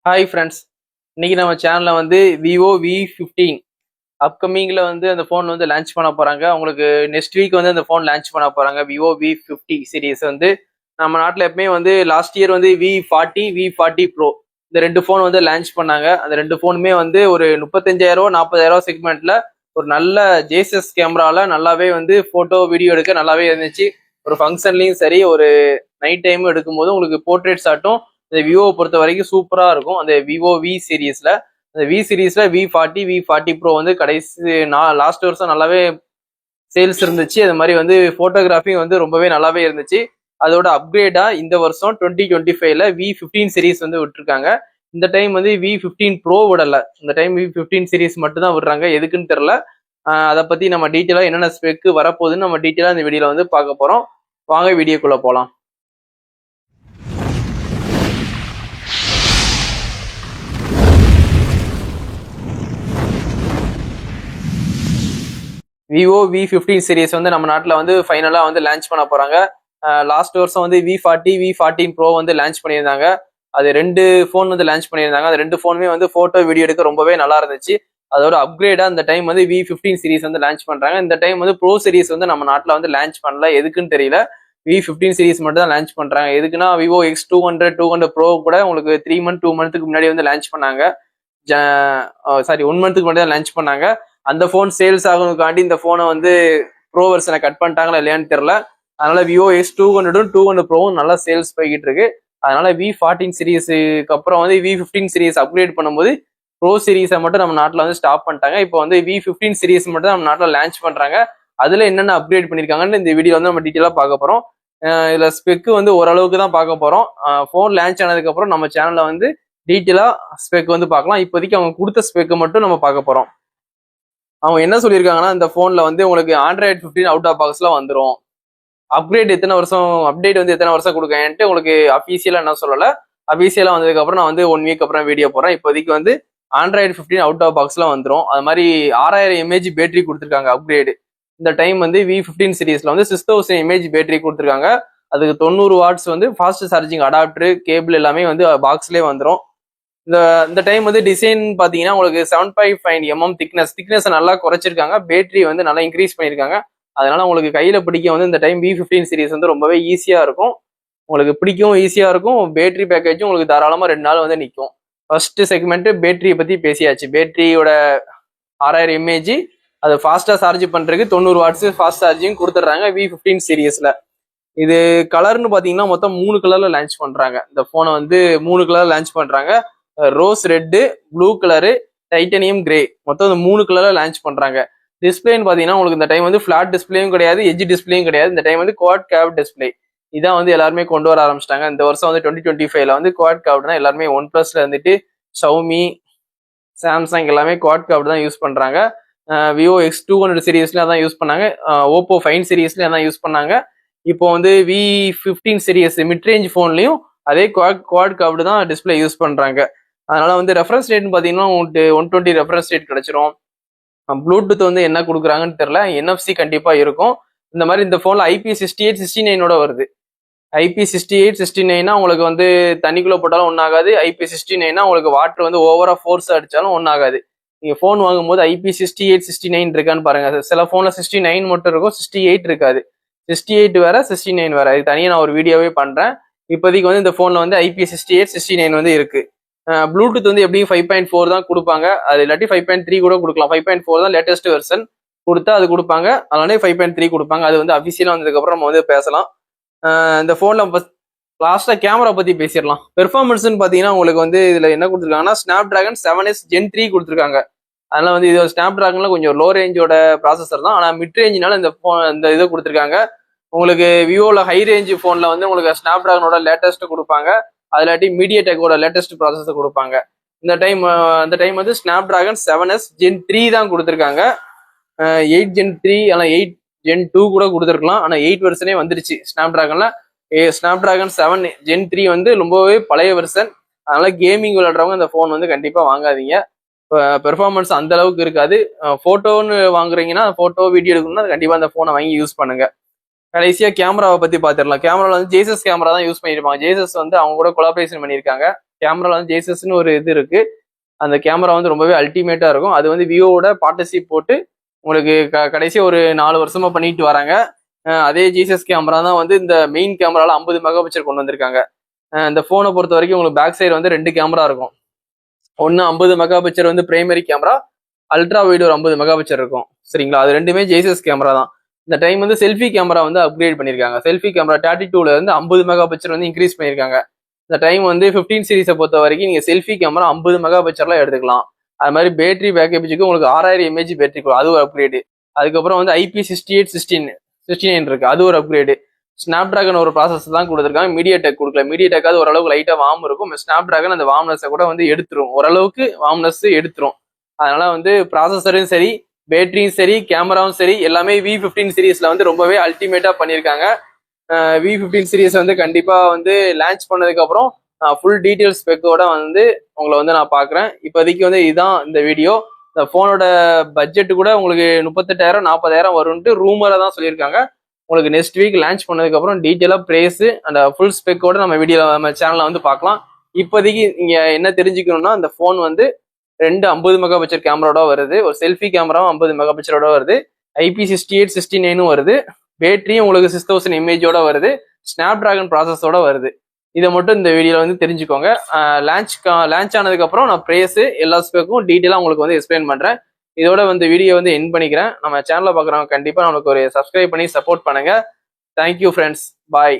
Hi friends, இன்னைக்கு நம்ம சேனலில் வந்து விவோ V15 அப்கமிங்கில் வந்து அந்த ஃபோன் வந்து லான்ச் பண்ண போகிறாங்க. உங்களுக்கு நெக்ஸ்ட் வீக் வந்து அந்த ஃபோன் லான்ச் பண்ண போகிறாங்க. விவோ V50 சீரீஸ் வந்து நம்ம நாட்டில் எப்பவுமே வந்து லாஸ்ட் இயர் வந்து V40 ப்ரோ இந்த ரெண்டு ஃபோன் வந்து லான்ச் பண்ணாங்க. அந்த ரெண்டு ஃபோனுமே வந்து ஒரு 35,000 40,000 செக்மெண்ட்டில் ஒரு நல்ல ஜேசஸ் கேமராவில் நல்லாவே வந்து ஃபோட்டோ வீடியோ எடுக்க நல்லாவே இருந்துச்சு. ஒரு ஃபங்க்ஷன்லையும் சரி, ஒரு நைட் டைமும் எடுக்கும்போது உங்களுக்கு போர்ட்ரேட் ஷாட்டும் இந்த விவோவை பொறுத்த வரைக்கும் சூப்பராக இருக்கும். அந்த விவோ சீரீஸில் அந்த சீரீஸ்ல V40 ப்ரோ வந்து கடைசி லாஸ்ட் வருஷம் நல்லாவே சேல்ஸ் இருந்துச்சு. அது மாதிரி வந்து போட்டோகிராஃபி வந்து ரொம்பவே நல்லாவே இருந்துச்சு. அதோட அப்கிரேடா இந்த வருஷம் 2025ல V15 சீரீஸ் வந்து விட்டுருக்காங்க. இந்த டைம் வந்து V15 ப்ரோ விடல, இந்த டைம் V15 சீரீஸ் மட்டும் தான் விடுறாங்க. எதுக்குன்னு தெரியல. அதை பத்தி நம்ம டீட்டெயிலா என்னென்ன ஸ்பெக் வரப்போகுதுன்னு நம்ம டீட்டெயிலா இந்த வீடியோல வந்து பார்க்க போறோம். வாங்க வீடியோக்குள்ள போலாம். விவோ V15 சீரீஸ் வந்து நம்ம நாட்டில் வந்து ஃபைனலாக வந்து லான்ச் பண்ண போறாங்க. லாஸ்ட் வருஷம் வந்து V14 ப்ரோ வந்து லான்ச் பண்ணியிருந்தாங்க. அது ரெண்டு ஃபோன் வந்து லான்ச் பண்ணியிருந்தாங்க. அது ரெண்டு ஃபோனுமே வந்து ஃபோட்டோ வீடியோ எடுக்க ரொம்பவே நல்லா இருந்துச்சு. அதோட அப்கிரேடா இந்த டைம் வந்து V15 சீரீஸ் வந்து லான்ச் பண்றாங்க. இந்த டைம் வந்து ப்ரோ சீரீஸ் வந்து நம்ம நாட்டில் வந்து லான்ச் பண்ணல, எதுக்குன்னு தெரியல. V15 சீரீஸ் மட்டும் தான் லான்ச் பண்றாங்க. எதுக்குன்னா விவோ X200 ப்ரோ கூட உங்களுக்கு 3 மந்த் 2 மந்த்துக்கு முன்னாடி வந்து லான்ச் பண்ணாங்க. சாரி 1 மந்த்துக்கு முன்னாடி தான் லான்ச் பண்ணாங்க. அந்த ஃபோன் சேல்ஸ் ஆகணுக்காண்டி இந்த ஃபோனை வந்து ப்ரோ வெர்ஷனை கட் பண்ணிட்டாங்களா இல்லையான்னு தெரியல. அதனால விவோ X200 ப்ரோவும் நல்லா சேல்ஸ் போய்கிட்டு இருக்கு. அதனால V14 சீரீஸுக்கு அப்புறம் வந்து V15 சீரீஸ் அப்கிரேட் பண்ணும்போது ப்ரோ சீரீஸை மட்டும் நம்ம நாட்டில் வந்து ஸ்டாப் பண்ணிட்டாங்க. இப்போ வந்து V15 சீரீஸ் மட்டும் நம்ம நாட்டில் லான்ச் பண்றாங்க. அதுல என்னென்ன அப்கிரேட் பண்ணிருக்காங்கன்னு இந்த வீடியோ வந்து நம்ம டீட்டெயிலா பார்க்க போறோம். இதுல ஸ்பெக்கு வந்து ஓரளவுக்கு தான் பார்க்க போறோம். ஃபோன் லான்ச் ஆனதுக்கு அப்புறம் நம்ம சேனல்ல வந்து டீட்டெயிலா ஸ்பெக் வந்து பார்க்கலாம். இப்போதைக்கு அவங்க கொடுத்த ஸ்பெக்கை மட்டும் நம்ம பார்க்க போறோம். அவங்க என்ன சொல்லியிருக்காங்கன்னா, இந்த ஃபோன்ல வந்து உங்களுக்கு Android 15 அவுட் ஆஃப் பாக்ஸ்ல வந்துடும். அப்டேட் வந்து எத்தனை வருஷம் கொடுக்கேன்ட்டு உங்களுக்கு அஃபீஷியலா என்ன சொல்லல. அஃபீஷியலா வந்ததுக்கு அப்புறம் நான் வந்து 1 வீக் அப்புறம் வீடியோ போறேன். இப்போதைக்கு வந்து Android 15 அவுட் ஆஃப் பாக்ஸ்ல வந்துடும். அது மாதிரி 6000 mAh பேட்டரி கொடுத்துருக்காங்க அப்கிரேடு. இந்த டைம் வந்து V15 சீரீஸ்ல வந்து 6000 mAh பேட்டரி கொடுத்துருக்காங்க. அதுக்கு 90 வாட்ஸ் வந்து ஃபாஸ்ட் சார்ஜிங் அடாப்டர் கேபிள் எல்லாமே வந்து பாக்ஸ்லேயே வந்துடும். இந்த டைம் வந்து டிசைன் பாத்தீங்கன்னா உங்களுக்கு 7.5 mm திக்னஸ் நல்லா குறைச்சிருக்காங்க. பேட்டரி வந்து நல்லா இன்க்ரீஸ் பண்ணியிருக்காங்க. அதனால உங்களுக்கு கையில பிடிக்க வந்து இந்த டைம் V15 சீரீஸ் வந்து ரொம்பவே ஈஸியா இருக்கும். உங்களுக்கு பிடிக்கவும் ஈஸியா இருக்கும். பேட்டரி பேக்கேஜும் உங்களுக்கு தாராளமா 2 நாள் வந்து நிற்கும். ஃபர்ஸ்ட் செக்மெண்ட் பேட்டரியை பத்தி பேசியாச்சு. பேட்டரியோட 6000 mAh அது ஃபாஸ்டா சார்ஜ் பண்றதுக்கு 90 வாட்ஸ் ஃபாஸ்ட் சார்ஜிங் கொடுத்துட்றாங்க V15 சீரீஸ்ல. இது கலர்னு பாத்தீங்கன்னா மொத்தம் 3 கலர்ல லான்ச் பண்றாங்க. இந்த போனை வந்து 3 கலர் லான்ச் பண்றாங்க. Rose red, blue colour, titanium grey, மொத்தம் 3 கலர்ல லான்ச் பண்றாங்க. டிஸ்பிளேன்னு பாத்தீங்கன்னா உங்களுக்கு இந்த டைம் வந்து பிளாட் டிஸ்பிளேயும் கிடையாது, எஜ் டிஸ்பிளேயும் கிடையாது. இந்த டைம் வந்து குவாட் கேவ் டிஸ்பிளே இதான் வந்து எல்லாருமே கொண்டு வர ஆரம்பிச்சிட்டாங்க. இந்த வருஷம் வந்து 2025ல வந்து குவாட் கேவ்னா எல்லாருமே ஒன் பிளஸ்ல இருந்துட்டு ஷவுமி, சாம்சங் எல்லாமே குவாட் கேவ் தான் யூஸ் பண்றாங்க. விவோ X200 சீரீஸ்ல தான் யூஸ் பண்ணாங்க. ஓப்போ 5 சீரீஸ்ல தான் யூஸ் பண்ணாங்க. இப்போ வந்து V15 சீரீஸ் மிட் ரேஞ்ச் போன்லயும் அதே குவாட் கேவ்டு தான் டிஸ்பிளே யூஸ் பண்றாங்க. அதனால வந்து ரெஃபரன்ஸ் ரேட்னு பார்த்தீங்கன்னா உங்களுக்கு 120 ரெஃபரன்ஸ் ரேட் கிடைச்சிரும். ப்ளூடூத் வந்து என்ன கொடுக்குறாங்கன்னு தெரியல. NFC கண்டிப்பாக இருக்கும். இந்த மாதிரி இந்த ஃபோனில் IP68 69 வருது. IP68 69 உங்களுக்கு வந்து தண்ணிக்குள்ளே போட்டாலும் ஒன்றாகாது. IP69 உங்களுக்கு வாட்டர் வந்து ஓவரா ஃபோர்ஸ் அடிச்சாலும் ஒன்றாகாது. நீங்கள் ஃபோன் வாங்கும்போது IP68 69 இருக்கான்னு பாருங்க. சில ஃபோனில் 69 மட்டும் இருக்கும், 68 இருக்காது. 68 வேற 69 வேற. இது தனியாக நான் ஒரு வீடியோவே பண்றேன். இப்போதைக்கு வந்து இந்த ஃபோனில் வந்து IP68 69 வந்து இருக்கு. ப்ளூடூத் வந்து எப்படியும் 5.4 தான் கொடுப்பாங்க. அது இல்லாட்டி 5.3 கூட கொடுக்கலாம். 5.4 தான் லேட்டஸ்ட் வெர்ஷன் கொடுத்தா அது கொடுப்பாங்க. அதனாலே 5.3 கொடுப்பாங்க. அது வந்து அஃபிஷியலாக வந்ததுக்கப்புறம் நம்ம வந்து பேசலாம். இந்த ஃபோனில் லாஸ்ட்டாக கேமரா பற்றி பேசிடலாம். பெர்ஃபார்மன்ஸ்னு பார்த்தீங்கன்னா உங்களுக்கு வந்து இதில் என்ன கொடுத்துருக்காங்கன்னா Snapdragon 7S Gen 3 கொடுத்துருக்காங்க. அதனால வந்து இது Snapdragonல கொஞ்சம் லோ ரேஞ்சோட ப்ராசஸர் தான். ஆனால் மிட் ரேஞ்சினால இந்த இதை கொடுத்துருக்காங்க. உங்களுக்கு விவோவில் ஹை ரேஞ்ச் ஃபோனில் வந்து உங்களுக்கு Snapdragonோட லேட்டஸ்ட் கொடுப்பாங்க. அதுலாட்டி மீடியாடெக்கோட லேட்டஸ்ட் ப்ராசஸர் கொடுப்பாங்க. இந்த டைம் வந்து Snapdragon 7S Gen 3 தான் கொடுத்துருக்காங்க. 8 Gen 3 ஆனால் 8 Gen 2 கூட கொடுத்துருக்கலாம். ஆனால் 8 வெர்ஷனே வந்துருச்சு Snapdragonல. Snapdragon 7 Gen 3 வந்து ரொம்பவே பழைய வெர்ஷன். அதனால கேமிங் விளையாடுறவங்க இந்த ஃபோன் வந்து கண்டிப்பாக வாங்காதீங்க. பெர்ஃபார்மன்ஸ் அந்த அளவுக்கு இருக்காது. ஃபோட்டோன்னு வாங்குறீங்கன்னா, ஃபோட்டோ வீடியோ எடுக்கணும்னா கண்டிப்பாக அந்த ஃபோனை வாங்கி யூஸ் பண்ணுங்க. கடைசியா கேமராவை பத்தி பாத்திரலாம். கேமரால வந்து ஜேசஸ் கேமரா தான் யூஸ் பண்ணிருப்பாங்க. ஜேசஸ் வந்து அவங்க கூட கொலாபரேஷன் பண்ணியிருக்காங்க. கேமரால வந்து ஜேசஸ்ன்னு ஒரு இது இருக்கு. அந்த கேமரா வந்து ரொம்பவே அல்டிமேட்டா இருக்கும். அது வந்து விவோவோட பார்ட்னர்ஷிப் போட்டு உங்களுக்கு கடைசி ஒரு 4 வருஷமா பண்ணிட்டு வராங்க. அதே ஜீசஸ் கேமரா தான் வந்து இந்த மெயின் கேமரால 50 மெகா பிக்சல் கொண்டு வந்திருக்காங்க. இந்த போனை பொறுத்த வரைக்கும் உங்களுக்கு பேக் சைடு வந்து 2 கேமரா இருக்கும். ஒன்னு 50 மெகா பிக்சல் வந்து பிரைமரி கேமரா, அல்ட்ரா வைடு ஒரு 50 மெகா பிக்சல் இருக்கும். சரிங்களா, அது ரெண்டுமே ஜேசஸ் கேமரா தான். இந்த டைம் வந்து செல்ஃபி கேமரா வந்து அப்கிரேட் பண்ணிருக்காங்க. செல்ஃபி கேமரா 32ல இருந்து 50 மெகா பிக்சல் வந்து இன்க்ரீஸ் பண்ணிருக்காங்க. இந்த டைம் வந்து 15 சீரிஸை பொறுத்த வரைக்கும் நீங்க செல்ஃபி கேமரா 50 மெகா பிக்சர்லாம் எடுத்துக்கலாம். அது மாதிரி பேட்டரி பேக்கேஜுக்கு உங்களுக்கு 6000 எம்ஏஜ் பேட்டரி, அது ஒரு அப்கிரேடு. அதுக்கப்புறம் வந்து IP6816 இருக்கு, அது ஒரு அப்கிரேடு. ஸ்னாப் டிராகன் ஒரு ப்ராசஸ் தான் கொடுத்துருக்காங்க, மீடியா டெக் கொடுக்கல. மீடியா டெக் அது ஓரளவுக்கு லைட்டா வார்ம் இருக்கும். ஸ்னாப் டிராகன் அந்த வார்ம்னஸை கூட வந்து எடுத்துரும், ஓரளவுக்கு வார்ம்னஸ் எடுத்துரும். அதனால வந்து ப்ராசஸரும் சரி, பேட்டரியும் சரி, கேமராவும் சரி, எல்லாமே V15 சீரீஸ்ல வந்து ரொம்பவே அல்டிமேட்டா பண்ணியிருக்காங்க. V15 சீரீஸ் வந்து கண்டிப்பா வந்து லான்ச் பண்ணதுக்கு அப்புறம் ஃபுல் டீடைல்ஸ் ஸ்பெக்கோட வந்து உங்களை வந்து நான் பாக்குறேன். இப்போதைக்கு வந்து இதுதான் இந்த வீடியோ. இந்த போனோட பட்ஜெட் கூட உங்களுக்கு 38,000 40,000 வரும்ட்டு ரூமரை தான் சொல்லியிருக்காங்க. உங்களுக்கு நெக்ஸ்ட் வீக் லான்ச் பண்ணதுக்கு அப்புறம் டீட்டெயிலா பிரைஸ் அந்த ஃபுல் ஸ்பெக்கோட நம்ம வீடியோ நம்ம சேனல்ல வந்து பார்க்கலாம். இப்போதைக்கு நீங்க என்ன தெரிஞ்சுக்கணும்னா, இந்த போன் வந்து 2 50 மெகா பிக்சல் கேமராவோட வருது, ஒரு செல்ஃபி கேமராவும் 50 மெகா பிக்சலோட வருது, IP6816 வருது, பேட்டரியும் உங்களுக்கு 6000 எம்ஏஜோட வருது, ஸ்னாப் டிராகன் ப்ராசஸோட வருது. இதை மட்டும் இந்த வீடியோல வந்து தெரிஞ்சுக்கோங்க. லான்ச் ஆனதுக்கு அப்புறம் நான் பிரைஸ் எல்லா ஸ்பெக்கும் டீட்டெயிலா உங்களுக்கு வந்து எக்ஸ்பிளைன் பண்றேன். இதோட வந்து வீடியோ வந்து எண்ட் பண்ணிக்கிறேன். நம்ம சேனலை பார்க்குறவங்க கண்டிப்பா நமக்கு ஒரு சப்ஸ்கிரைப் பண்ணி சப்போர்ட் பண்ணுங்க. தேங்க்யூ ஃப்ரெண்ட்ஸ், பாய்.